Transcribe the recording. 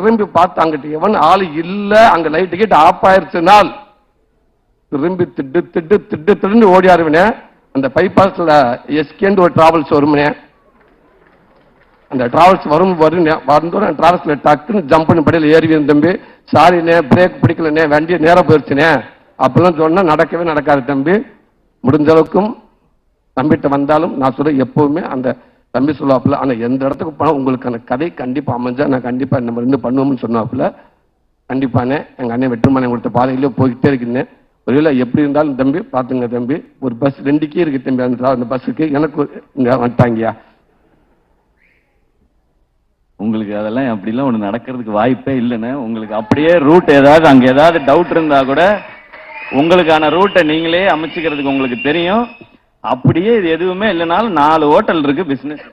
திரும்பி பார்த்து அங்கிட்டு எவன் ஆளு இல்ல, அங்க லைட் கிட்ட ஆஃப் ஆயிருச்சுனால் திரும்பி திட்டு திட்டு திட்டு திட்டு ஓடியாருவினே. அந்த பைபாஸ்ல எஸ்கேண்டு ஒரு டிராவல்ஸ் வருமுனே, அந்த டிராவல்ஸ் வந்தோட டிராவல்ஸ்ல டக்குன்னு ஜம்ப் பண்ணி படியில் ஏறிவின் தம்பி. சாரிண்ணே, பிரேக் பிடிக்கலண்ணே, வண்டியை நேரம் போயிருச்சுனே அப்படிலாம் சொன்னா நடக்கவே நடக்காது தம்பி. முடிஞ்ச அளவுக்கும் தம்பிட்ட வந்தாலும் நான் சொல்ல எப்பவுமே அந்த தம்பி சொல்லுவாப்புல, ஆனா எந்த இடத்துக்கு போனா உங்களுக்கான கதை கண்டிப்பா அமைஞ்சா நான் கண்டிப்பா நம்ம இருந்து பண்ணுவோம்னு சொன்னாப்புல. கண்டிப்பானே எங்க அண்ணன் வெற்றுமனை கொடுத்த பாதையிலே போய்கிட்டே இருக்குன்னு. ஒருவேளை எப்படி இருந்தாலும் தம்பி பாத்துங்க தம்பி, ஒரு பஸ் 2 கீ இருக்கு தம்பி, அந்த பஸ்ஸுக்கு எனக்கு இங்க வந்துட்டாங்கயா. உங்களுக்கு அதெல்லாம் அப்படிலாம் ஒண்ணு நடக்கிறதுக்கு வாய்ப்பே இல்லைன்னு. உங்களுக்கு அப்படியே ரூட் ஏதாவது அங்க ஏதாவது டவுட் இருந்தா கூட உங்களுக்கான ரூட்டை நீங்களே அமைச்சுக்கிறதுக்கு உங்களுக்கு தெரியும். அப்படியே இது எதுவுமே இல்லைனாலும் 4 ஹோட்டல் இருக்கு, பிசினஸ்